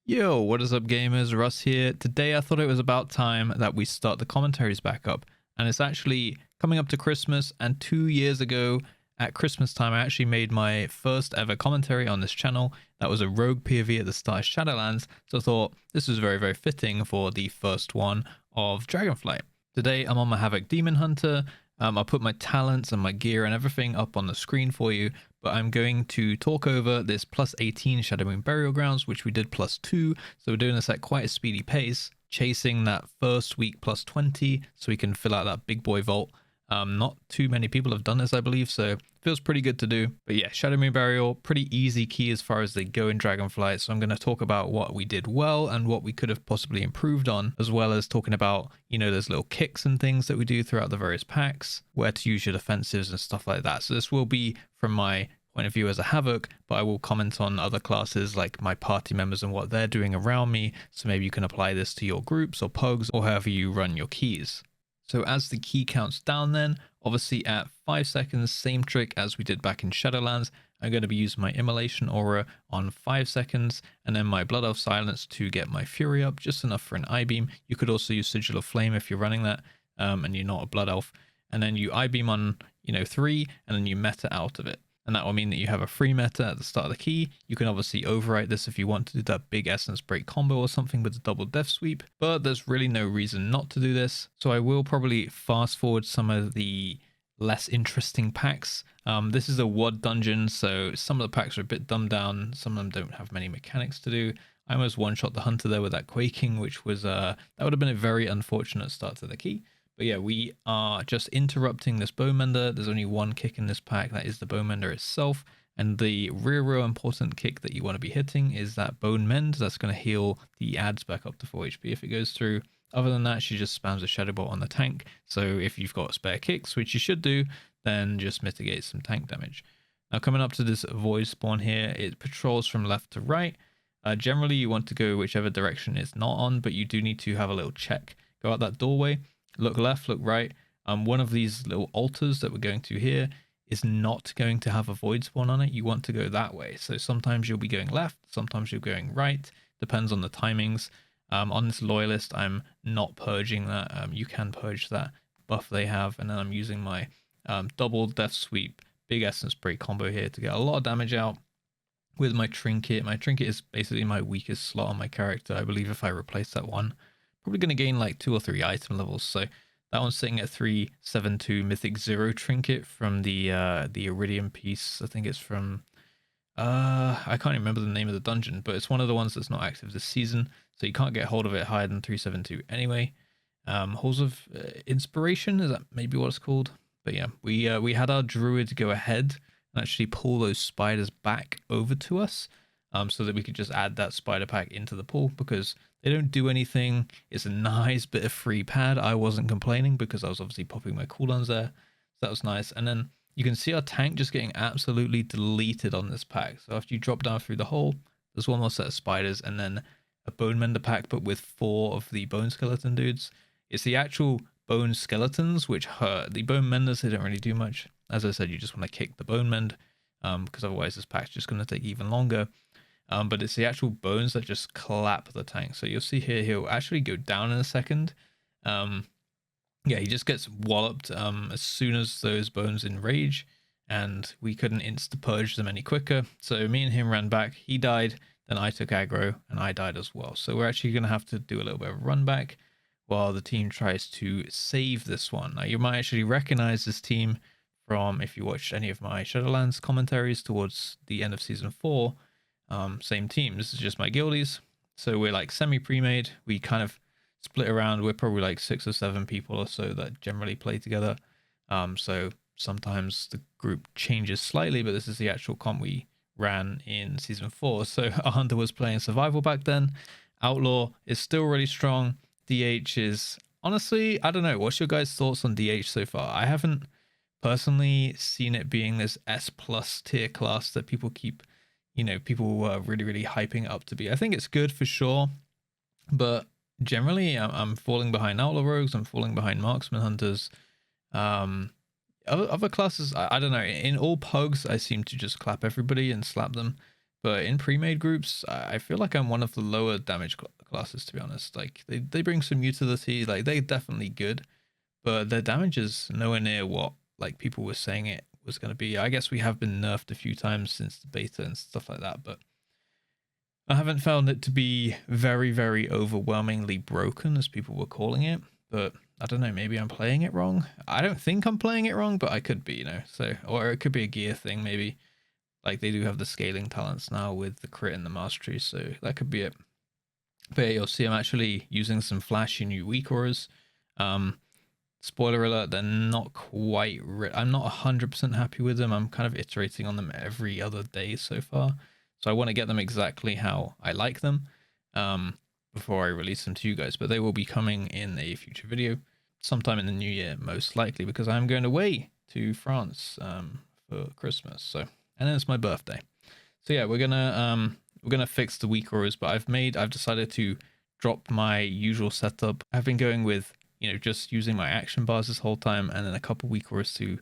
Yo, what is up gamers, Russ here. Today I thought it was about time that we start the commentaries back up, and it's actually coming up to Christmas, and 2 years ago at Christmas time I actually made my first ever commentary on this channel. That was a rogue POV at the start of Shadowlands, so I thought this was very fitting for the first one of Dragonflight. Today I'm on my Havoc Demon Hunter. I'll put my talents and my gear and everything up on the screen for you, but I'm going to talk over this plus 18 Shadowmoon Burial Grounds, which we did plus 2, so we're doing this at quite a speedy pace, chasing that first week plus 20, so we can fill out that big boy vault. Not too many people have done this, I believe, so feels pretty good to do. But yeah, Shadowmoon Burial, pretty easy key as far as they go in Dragonflight, so I'm going to talk about what we did well and what we could have possibly improved on, as well as talking about, you know, those little kicks and things that we do throughout the various packs, where to use your defensives and stuff like that. So this will be from my point of view as a Havoc, but I will comment on other classes like my party members and what they're doing around me, so maybe you can apply this to your groups or pugs or however you run your keys. So as the key counts down then, obviously at 5 seconds, same trick as we did back in Shadowlands, I'm going to be using my Immolation Aura on 5 seconds, and then my Blood Elf Silence to get my Fury up, just enough for an I-Beam. You could also use Sigil of Flame if you're running that, and you're not a Blood Elf. And then you I-Beam on, 3, and then you meta out of it. And that will mean that you have a free meta at the start of the key. You can obviously overwrite this if you want to do that big Essence Break combo or something with a double Death Sweep, but there's really no reason not to do this. So I will probably fast forward some of the less interesting packs. This is a WOD dungeon, so some of the packs are a bit dumbed down. Some of them don't have many mechanics to do. I almost one-shot the Hunter there with that Quaking, which was, that would have been a very unfortunate start to the key. But yeah, we are just interrupting this Bowmender. There's only one kick in this pack, that is the Bowmender itself. And the real important kick that you want to be hitting is that Bone Mend. That's going to heal the ads back up to 4 HP if it goes through. Other than that, she just spams a Shadow Bolt on the tank. So if you've got spare kicks, which you should do, then just mitigate some tank damage. Now coming up to this Void Spawn here, it patrols from left to right. Generally, you want to go whichever direction it's not on, but you do need to have a little check. Go out that doorway. Look left, look right. One of these little altars that we're going to here is not going to have a void spawn on it. You want to go that way. So sometimes you'll be going left, sometimes you're going right. Depends on the timings. On this loyalist, I'm not purging that. You can purge that buff they have. And then I'm using my double Death Sweep, big Essence Break combo here to get a lot of damage out with my Trinket. My Trinket is basically my weakest slot on my character. I believe if I replace that one, probably going to gain like 2 or 3 item levels. So that one's sitting at 372 Mythic 0 Trinket from the Iridium piece. I think it's from I can't remember the name of the dungeon, but it's one of the ones that's not active this season, so you can't get hold of it higher than 372 anyway. Halls of Inspiration, is that maybe what it's called? But yeah, we had our druid go ahead and actually pull those spiders back over to us, so that we could just add that spider pack into the pool, because they don't do anything. It's a nice bit of free pad. I wasn't complaining because I was obviously popping my cooldowns there. So that was nice. And then you can see our tank just getting absolutely deleted on this pack. So after you drop down through the hole, there's one more set of spiders and then a Bone Mender pack, but with 4 of the Bone Skeleton dudes. It's the actual Bone Skeletons which hurt. The Bone Menders, they don't really do much. As I said, you just want to kick the Bone Mend, because otherwise this pack's just going to take even longer. But it's the actual bones that just clap the tank. So you'll see here, he'll actually go down in a second. Yeah, he just gets walloped as soon as those bones enrage, and we couldn't insta-purge them any quicker. So me and him ran back, he died, then I took aggro, and I died as well. So we're actually going to have to do a little bit of a run back while the team tries to save this one. Now, you might actually recognize this team from, if you watched any of my Shadowlands commentaries towards the end of Season 4, same team. This is just my guildies, so we're like semi pre-made. We kind of split around. We're probably like 6 or 7 people or so that generally play together, so sometimes the group changes slightly, but this is the actual comp we ran in Season 4. So our Hunter was playing survival back then. Outlaw is still really strong. DH is, honestly, I don't know, what's your guys' thoughts on DH so far? I haven't personally seen it being this S+ tier class that people keep, people were really hyping it up to be. I think it's good for sure, but generally I'm falling behind Outlaw Rogues, I'm falling behind Marksman Hunters. Other classes, I don't know, in all pugs I seem to just clap everybody and slap them, But in pre-made groups, I feel like I'm one of the lower damage classes, to be honest. Like they bring some utility, like they're definitely good, but their damage is nowhere near what like people were saying it was going to be. I guess we have been nerfed a few times since the beta and stuff like that, but I haven't found it to be very, very overwhelmingly broken as people were calling it. But I don't know, maybe I'm playing it wrong. I don't think I'm playing it wrong, but I could be, you know. So, or it could be a gear thing, maybe. Like they do have the scaling talents now with the crit and the mastery, so that could be it. But yeah, you'll see I'm actually using some flashy new weak auras. Spoiler alert, they're not quite... I'm not 100% happy with them. I'm kind of iterating on them every other day so far. So I want to get them exactly how I like them before I release them to you guys. But they will be coming in a future video sometime in the new year, most likely, because I'm going away to France for Christmas. So, and then it's my birthday. So yeah, we're gonna fix the weak auras, but I've decided to drop my usual setup. I've been going with, you know, just using my action bars this whole time and then a couple weak auras to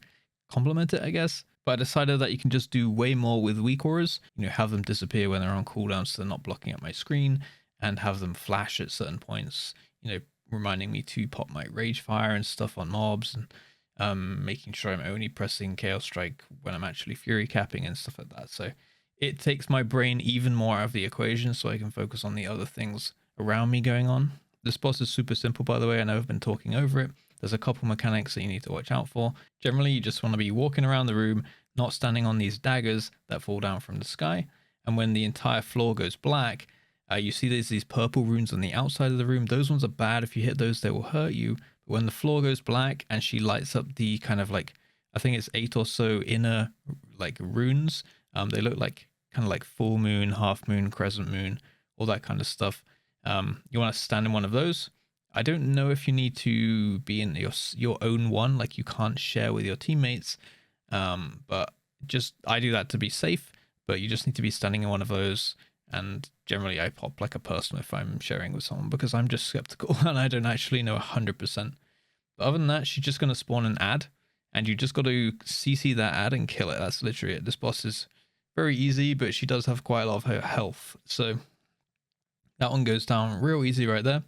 complement it, I guess. But I decided that you can just do way more with weak auras, you know, have them disappear when they're on cooldown so they're not blocking up my screen, and have them flash at certain points, you know, reminding me to pop my rage fire and stuff on mobs, and making sure I'm only pressing Chaos Strike when I'm actually Fury capping and stuff like that. So it takes my brain even more out of the equation so I can focus on the other things around me going on. This boss is super simple, by the way. I know I've been talking over it. There's a couple mechanics that you need to watch out for. Generally, you just want to be walking around the room, not standing on these daggers that fall down from the sky. And when the entire floor goes black, you see there's these purple runes on the outside of the room. Those ones are bad. If you hit those, they will hurt you. But when the floor goes black and she lights up the kind of like, I think it's 8 or so inner like runes. They look like kind of like full moon, half moon, crescent moon, all that kind of stuff. You want to stand in one of those. I don't know if you need to be in your own one, like you can't share with your teammates. But just I do that to be safe. But you just need to be standing in one of those. And generally, I pop like a personal if I'm sharing with someone because I'm just skeptical and I don't actually know 100%. But other than that, she's just going to spawn an ad, and you just got to CC that ad and kill it. That's literally it. This boss is very easy, but she does have quite a lot of her health. So that one goes down real easy right there.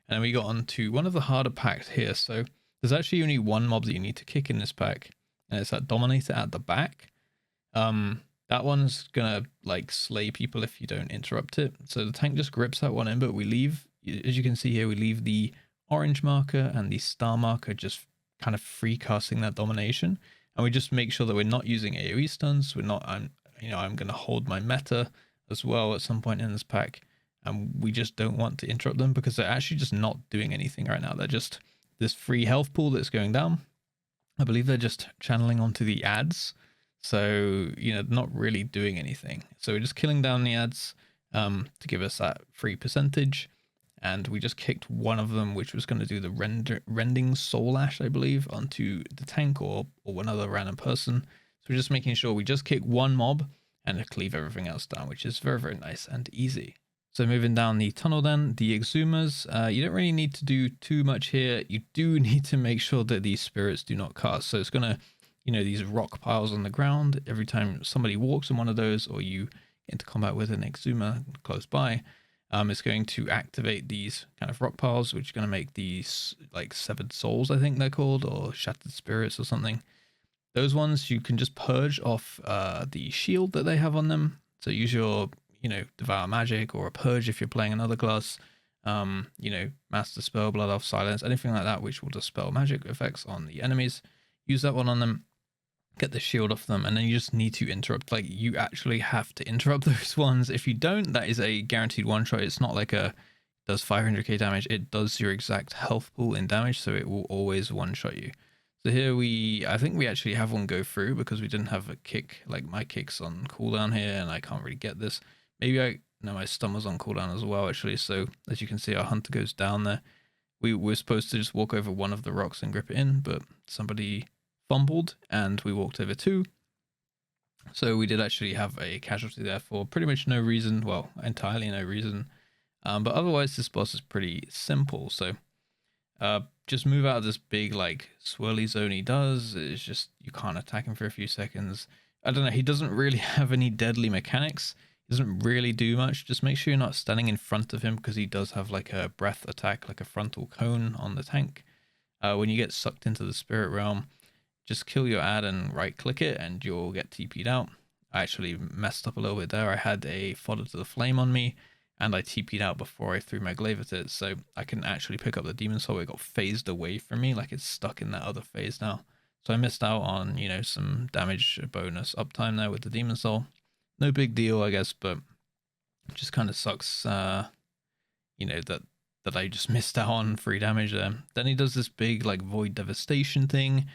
And then we got on to one of the harder packs here. So there's actually only one mob that you need to kick in this pack, and it's that Dominator at the back. That one's gonna like slay people if you don't interrupt it. So the tank just grips that one in, but we leave, as you can see here, we leave the orange marker and the star marker just kind of free casting that domination. And we just make sure that we're not using AoE stuns. We're not, I'm gonna hold my meta as well at some point in this pack. And we just don't want to interrupt them because they're actually just not doing anything right now. They're just this free health pool that's going down. I believe they're just channeling onto the ads. So, you know, not really doing anything. So we're just killing down the ads to give us that free percentage. And we just kicked one of them, which was going to do the rending soul ash, I believe, onto the tank or another random person. So we're just making sure we just kick one mob and cleave everything else down, which is very, very nice and easy. So moving down the tunnel then, the exhumas, you don't really need to do too much here. You do need to make sure that these spirits do not cast. So it's going to, you know, these rock piles on the ground, every time somebody walks in one of those or you get into combat with an exhumer close by, it's going to activate these kind of rock piles, which are going to make these like severed souls, I think they're called, or shattered spirits or something. Those ones you can just purge off the shield that they have on them. So use your, you know, Devour Magic or a Purge if you're playing another class, you know, Master Spell, Blood Off Silence, anything like that, which will dispel magic effects on the enemies. Use that one on them, get the shield off them, and then you just need to interrupt. Like, you actually have to interrupt those ones. If you don't, that is a guaranteed one-shot. It's not like does 500k damage. It does your exact health pool in damage, so it will always one-shot you. So here I think we actually have one go through because we didn't have a kick. Like, my kick's on cooldown here, and I can't really get this. Maybe my stun was on cooldown as well, actually. So as you can see, our hunter goes down there. We were supposed to just walk over one of the rocks and grip it in, but somebody fumbled and we walked over two. So we did actually have a casualty there for pretty much no reason. Well, entirely no reason. But otherwise, this boss is pretty simple. So just move out of this big like swirly zone he does. It's just, you can't attack him for a few seconds. I don't know. He doesn't really have any deadly mechanics. Doesn't really do much. Just make sure you're not standing in front of him, because he does have like a breath attack, like a frontal cone on the tank. When you get sucked into the spirit realm, just kill your ad and right click it and you'll get TP'd out. I actually messed up a little bit there. I had a fodder to the flame on me and I TP'd out before I threw my glaive at it, so I couldn't actually pick up the demon soul. It got phased away from me, like it's stuck in that other phase now. So I missed out on, you know, some damage bonus uptime there with the demon soul. No big deal, I guess, but it just kind of sucks, you know, that I just missed out on free damage there. Then he does this big like void devastation thing.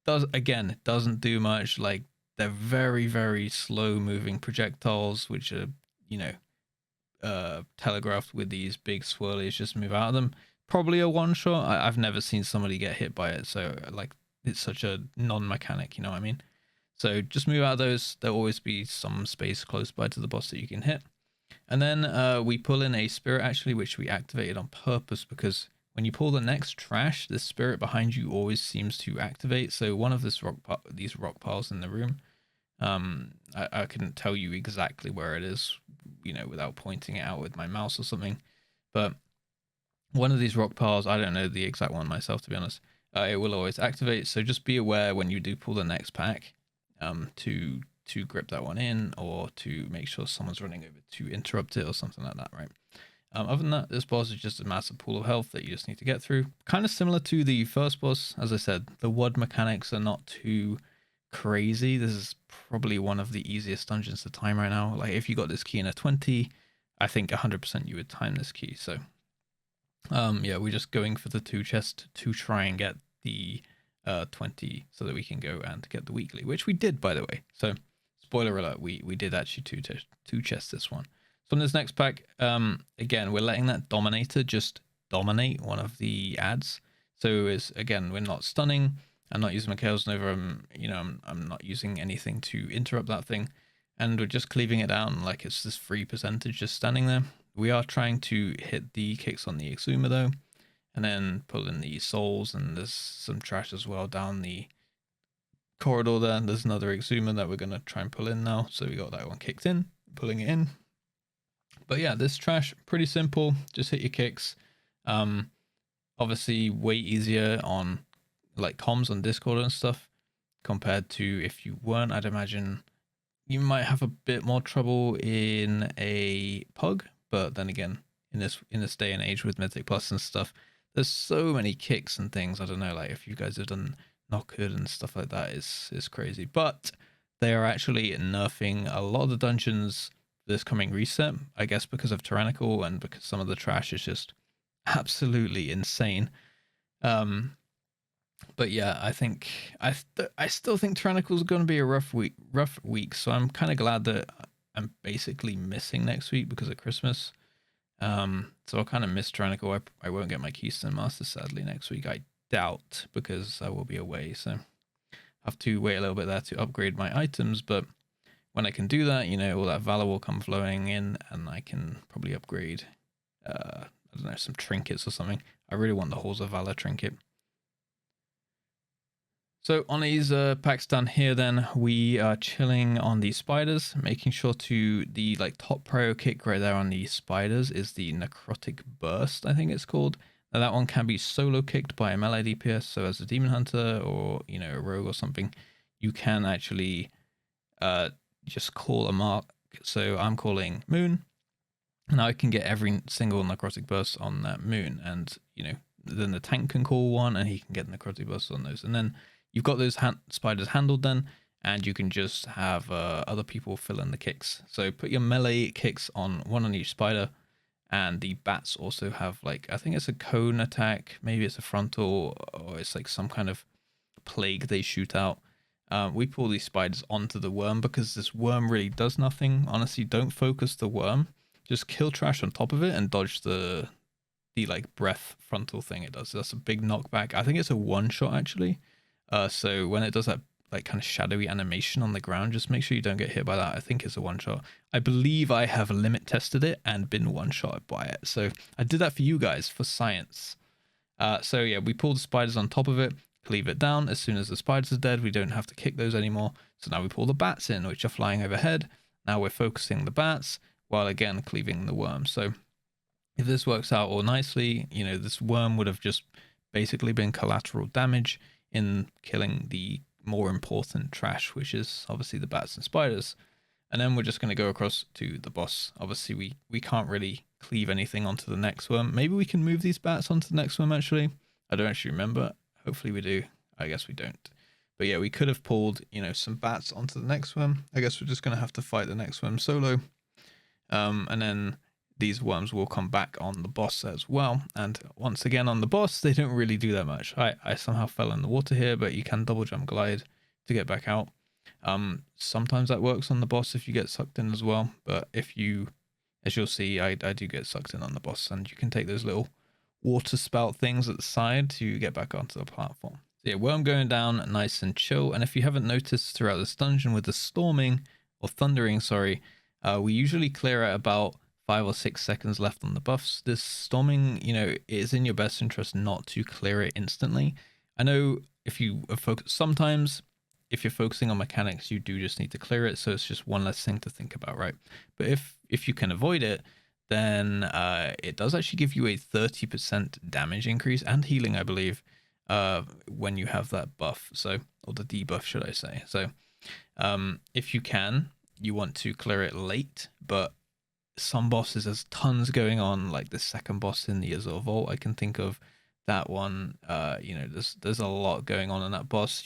It doesn't do much. Like, they're very, very slow moving projectiles, which are, you know, telegraphed with these big swirlies. Just move out of them. Probably a one shot. I've never seen somebody get hit by it, so like it's such a non-mechanic, you know what I mean? So just move out of those. There'll always be some space close by to the boss that you can hit. And then we pull in a spirit, actually, which we activated on purpose, because when you pull the next trash, the spirit behind you always seems to activate. So one of these rock piles in the room, I couldn't tell you exactly where it is, you know, without pointing it out with my mouse or something. But one of these rock piles, I don't know the exact one myself, to be honest, it will always activate. So just be aware when you do pull the next pack, to grip that one in, or to make sure someone's running over to interrupt it or something like that, right? Other than that, this boss is just a massive pool of health that you just need to get through. Kind of similar to the first boss. As I said, the WOD mechanics are not too crazy. This is probably one of the easiest dungeons to time right now. Like, if you got this key in a 20, I think 100% you would time this key. So yeah, we're just going for the 2 chest to try and get the 20 so that we can go and get the weekly, which we did, by the way. So spoiler alert, we did actually 2 chests this one. So in this next pack, again, we're letting that Dominator just dominate one of the ads. So is again, we're not stunning. I'm not using my Chaos Nova. You know, I'm not using anything to interrupt that thing, and we're just cleaving it down like it's this free percentage just standing there. We are trying to hit the kicks on the Exuma though, and then pull in the souls, and there's some trash as well down the corridor there. There's another Exuma that we're gonna try and pull in now. So we got that one kicked in, pulling it in. But yeah, this trash, pretty simple. Just hit your kicks. Obviously way easier on like comms on Discord and stuff compared to if you weren't. I'd imagine you might have a bit more trouble in a pug, but then again, in this day and age with Mythic Plus and stuff, there's so many kicks and things. I don't know, like if you guys have done Knockhood and stuff like that, is crazy. But they are actually nerfing a lot of the dungeons this coming reset, I guess because of Tyrannical and because some of the trash is just absolutely insane. But yeah, I think I still think Tyrannical is going to be a rough week. So I'm kind of glad that I'm basically missing next week because of Christmas. So I'll kind of miss Tyrannical. I won't get my Keystone Master sadly next week. I doubt, because I will be away. So I have to wait a little bit there to upgrade my items, but when I can do that, you know, all that Valor will come flowing in, and I can probably upgrade, I don't know, some trinkets or something. I really want the Halls of Valor trinket. So on these packs down here, then we are chilling on the spiders, making sure to the like top prio kick right there on the spiders is the Necrotic Burst, I think it's called. Now that one can be solo kicked by a melee DPS, so as a Demon Hunter or, you know, a Rogue or something, you can actually just call a mark. So I'm calling Moon. Now I can get every single Necrotic Burst on that Moon, and, you know, then the tank can call one and he can get Necrotic Burst on those. And then you've got those spiders handled then, and you can just have other people fill in the kicks. So put your melee kicks on one on each spider, and the bats also have, like, I think it's a cone attack, maybe it's a frontal, or it's like some kind of plague they shoot out. We pull these spiders onto the worm because this worm really does nothing. Honestly, don't focus the worm. Just kill trash on top of it and dodge the like breath frontal thing it does. That's a big knockback. I think it's a one shot actually. So when it does that like kind of shadowy animation on the ground, just make sure you don't get hit by that. I think it's a one shot. I believe I have limit tested it and been one shot by it. So I did that for you guys for science. So yeah, we pull the spiders on top of it, cleave it down. As soon as the spiders are dead, we don't have to kick those anymore. So now we pull the bats in, which are flying overhead. Now we're focusing the bats while again cleaving the worm. So if this works out all nicely, you know, this worm would have just basically been collateral damage in killing the more important trash, which is obviously the bats and spiders. And then we're just going to go across to the boss. Obviously, we can't really cleave anything onto the next worm. Maybe we can move these bats onto the next worm, actually. I don't actually remember. Hopefully we do. I guess we don't. But yeah, we could have pulled, you know, some bats onto the next worm. I guess we're just going to have to fight the next worm solo. And then these worms will come back on the boss as well. And once again, on the boss, they don't really do that much. I somehow fell in the water here, but you can double jump glide to get back out. Sometimes that works on the boss if you get sucked in as well, but if you, as you'll see, I do get sucked in on the boss, and you can take those little water spout things at the side to get back onto the platform. So yeah, worm going down nice and chill. And if you haven't noticed throughout this dungeon with the storming or thundering, sorry, we usually clear at about 5 or 6 seconds left on the buffs. This storming, you know, it is in your best interest not to clear it instantly. I know if you focus, sometimes if you're focusing on mechanics, you do just need to clear it, so it's just one less thing to think about, right? But if you can avoid it, then it does actually give you a 30% damage increase and healing, I believe, when you have that buff, so, or the debuff, should I say. So if you can, you want to clear it late, but some bosses, there's tons going on, like the second boss in the Azure Vault, I can think of that one. You know, there's a lot going on in that boss.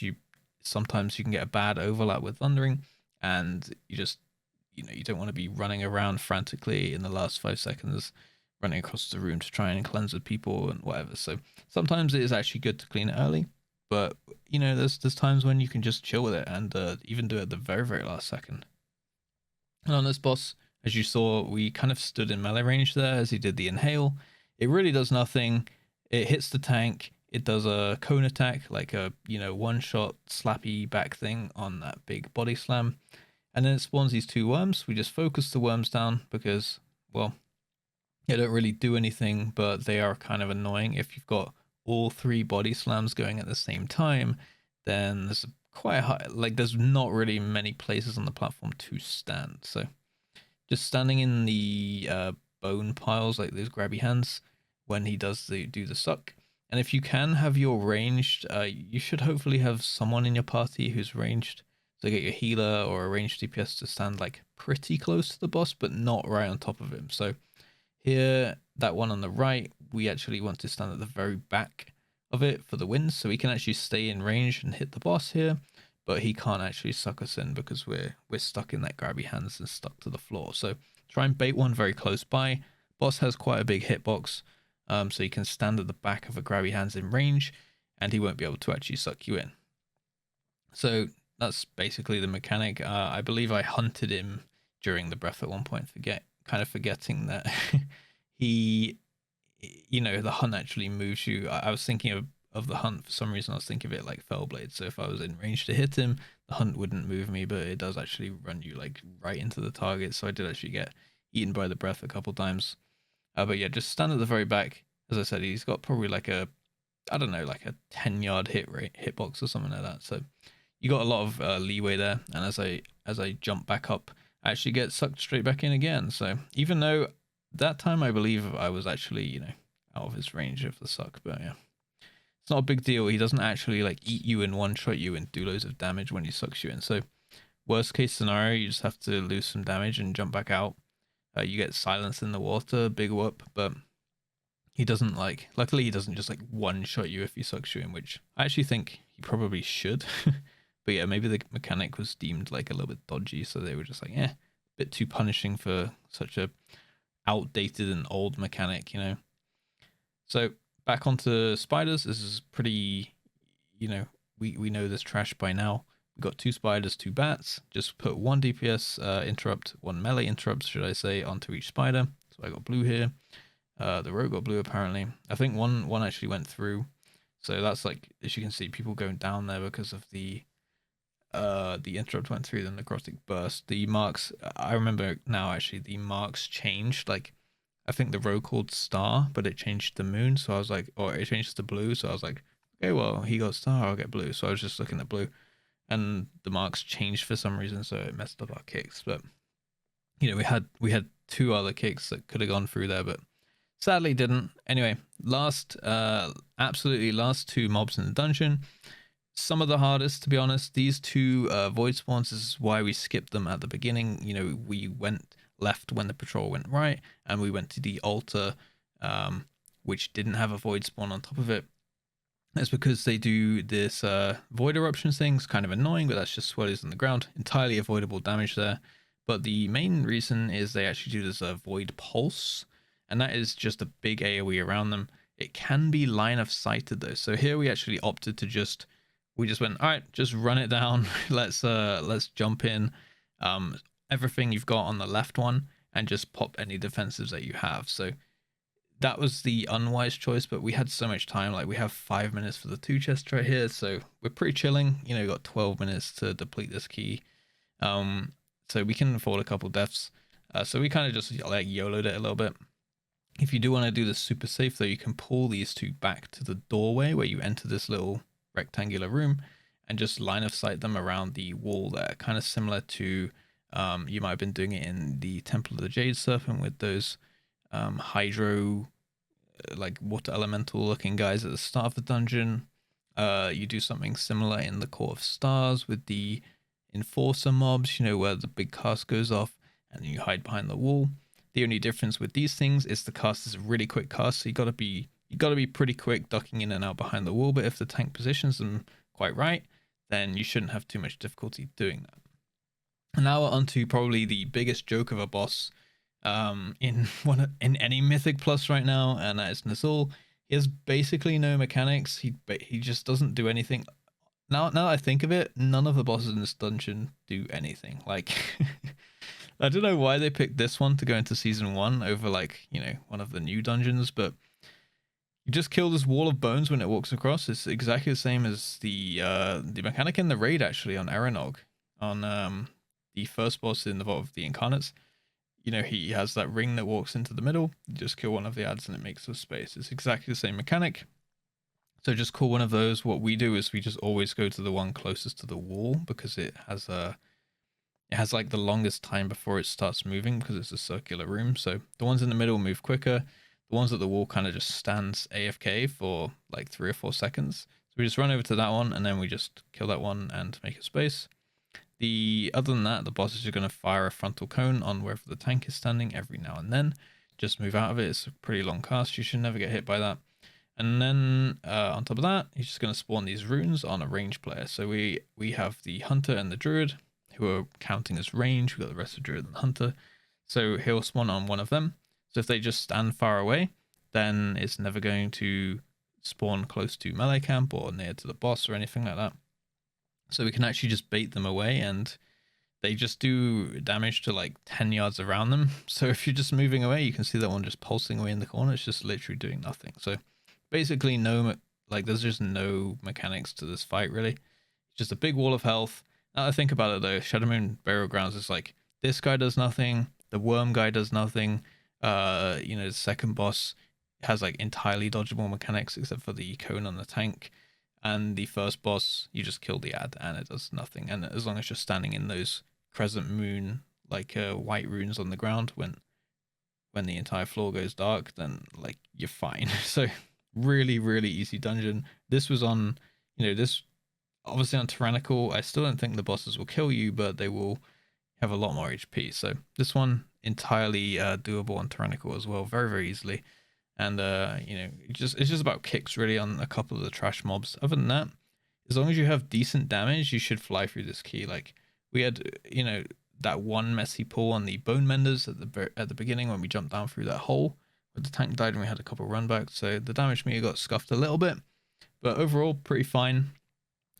Sometimes you can get a bad overlap with thundering, and you just, you know, you don't want to be running around frantically in the last 5 seconds, running across the room to try and cleanse with people and whatever. So sometimes it is actually good to clean it early, but you know, there's times when you can just chill with it and even do it at the very, very last second. And on this boss, as you saw, we kind of stood in melee range there as he did the inhale. It really does nothing. It hits the tank. It does a cone attack, like a, you know, one-shot slappy back thing on that big body slam. And then it spawns these 2 worms. We just focus the worms down because, well, they don't really do anything, but they are kind of annoying. If you've got all 3 body slams going at the same time, then there's quite high, like there's not really many places on the platform to stand. So just standing in the bone piles, like those grabby hands, when he does do the suck. And if you can have your ranged, you should hopefully have someone in your party who's ranged. So get your healer or a ranged DPS to stand like pretty close to the boss, but not right on top of him. So here, that one on the right, we actually want to stand at the very back of it for the win. So we can actually stay in range and hit the boss here, but he can't actually suck us in because we're stuck in that grabby hands and stuck to the floor. So try and bait one very close by. Boss has quite a big hitbox. So you can stand at the back of a grabby hands in range, and he won't be able to actually suck you in. So that's basically the mechanic. I believe I hunted him during the breath at one point, kind of forgetting that he, you know, the hunt actually moves you. I was thinking of the hunt for some reason. I was thinking of it like Fellblade. So if I was in range to hit him, the hunt wouldn't move me, but it does actually run you like right into the target. So I did actually get eaten by the breath a couple times. But yeah, just stand at the very back. As I said, he's got probably like a, I don't know, like a 10-yard hitbox or something like that. So you got a lot of leeway there. And as I jump back up, I actually get sucked straight back in again. So even though that time I believe I was actually, you know, out of his range of the suck, but yeah, it's not a big deal. He doesn't actually like eat you and one-shot you and do loads of damage when he sucks you in. So worst case scenario, you just have to lose some damage and jump back out. You get silence in the water, big whoop, but he doesn't like, luckily he doesn't just like one-shot you if he sucks you in, which I actually think he probably should. But yeah, maybe the mechanic was deemed like a little bit dodgy, so they were just like, a bit too punishing for such a outdated and old mechanic, you know. So back onto spiders. This is pretty, you know, we know this trash by now. We've got 2 spiders, 2 bats. Just put 1 DPS interrupt, 1 melee interrupt, should I say, onto each spider. So I got blue here. The rogue got blue apparently. I think one actually went through. So that's like, as you can see, people going down there because of the interrupt went through the necrotic burst. The marks, I remember now actually, the marks changed. Like, I think the rogue called star, but it changed the moon. So I was like, or it changed to blue. So I was like, okay, well, he got star, I'll get blue. So I was just looking at blue. And the marks changed for some reason, so it messed up our kicks. But you know, we had two other kicks that could have gone through there, but sadly didn't. Anyway, absolutely last two mobs in the dungeon. Some of the hardest, to be honest. These two void spawns, this is why we skipped them at the beginning. You know, we went left when the patrol went right, and we went to the altar, which didn't have a void spawn on top of it. That's because they do this void eruptions thing. It's kind of annoying, but that's just what is on the ground. Entirely avoidable damage there. But the main reason is they actually do this void pulse, and that is just a big AoE around them. It can be line of sighted though. So here we actually opted to we just went, all right, just run it down. let's jump in everything you've got on the left one and just pop any defensives that you have. So that was the unwise choice, but we had so much time. Like, we have 5 minutes for the 2 chests right here, so we're pretty chilling. You know, we got 12 minutes to deplete this key, so we can afford a couple deaths. So we kind of just like YOLO'd it a little bit. If you do want to do this super safe though, you can pull these two back to the doorway where you enter this little rectangular room and just line of sight them around the wall there, kind of similar to you might have been doing it in the Temple of the Jade Serpent with those hydro like water elemental looking guys at the start of the dungeon. You do something similar in the Court of Stars with the enforcer mobs, you know, where the big cast goes off and you hide behind the wall. The only difference with these things is the cast is a really quick cast, so you gotta be pretty quick ducking in and out behind the wall. But if the tank positions them quite right, then you shouldn't have too much difficulty doing that. And now we're onto probably the biggest joke of a boss in any Mythic Plus right now, and that is Nazul. He has basically no mechanics. He just doesn't do anything. Now that I think of it, none of the bosses in this dungeon do anything. Like, I don't know why they picked this one to go into season 1 over, like, you know, one of the new dungeons, but you just kill this wall of bones when it walks across. It's exactly the same as the mechanic in the raid, actually, on Eranog, on the first boss in the Vault of the Incarnates. You know, he has that ring that walks into the middle. You just kill one of the ads and it makes a space. It's exactly the same mechanic. So just call one of those. What we do is we just always go to the one closest to the wall, because it has like the longest time before it starts moving, because it's a circular room. So the ones in the middle move quicker. The ones at the wall kind of just stands AFK for like 3 or 4 seconds. So we just run over to that one and then we just kill that one and make a space. Other than that, the bosses are going to fire a frontal cone on wherever the tank is standing every now and then. Just move out of it. It's a pretty long cast. You should never get hit by that. And then on top of that, he's just going to spawn these runes on a range player. So we have the hunter and the druid, who are counting as range. We've got the rest of the druid and the hunter. So he'll spawn on one of them. So if they just stand far away, then it's never going to spawn close to melee camp or near to the boss or anything like that. So we can actually just bait them away, and they just do damage to like 10 yards around them. So if you're just moving away, you can see that one just pulsing away in the corner. It's just literally doing nothing. So basically there's just no mechanics to this fight, really. It's just a big wall of health. Now I think about it though, Shadowmoon Burial Grounds is like, this guy does nothing, the worm guy does nothing. You know, the second boss has like entirely dodgeable mechanics except for the cone on the tank. And the first boss, you just kill the ad and it does nothing. And as long as you're standing in those crescent moon, like white runes on the ground, when the entire floor goes dark, then like you're fine. So really, really easy dungeon. This was on, you know, this obviously on Tyrannical. I still don't think the bosses will kill you, but they will have a lot more HP. So this one entirely doable on Tyrannical as well, very, very easily. And you know, it's just about kicks really on a couple of the trash mobs. Other than that, as long as you have decent damage, you should fly through this key. Like, we had, you know, that one messy pull on the bone menders at the beginning when we jumped down through that hole, where the tank died and we had a couple run backs. So the damage meter got scuffed a little bit, but overall pretty fine.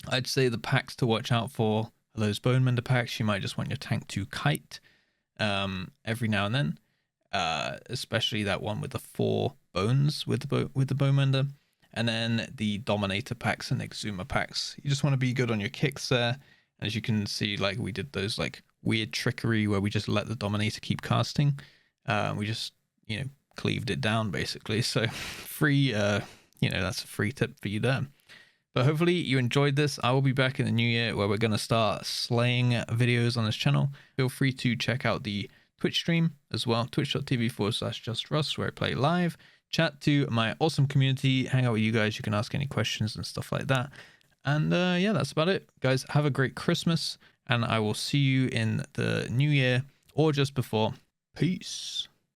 I'd say the packs to watch out for are those bone mender packs. You might just want your tank to kite every now and then. Especially that one with the 4 bones with the bowmender, and then the dominator packs and exuma packs. You just want to be good on your kicks there. And as you can see, like, we did those like weird trickery where we just let the dominator keep casting. We just, you know, cleaved it down basically. So free, you know, that's a free tip for you there. But hopefully you enjoyed this. I will be back in the new year where we're going to start slaying videos on this channel. Feel free to check out the Twitch stream as well, twitch.tv/JustRuss, where I play live, chat to my awesome community, hang out with you guys. You can ask any questions and stuff like that. And yeah, that's about it. Guys, have a great Christmas, and I will see you in the new year or just before. Peace.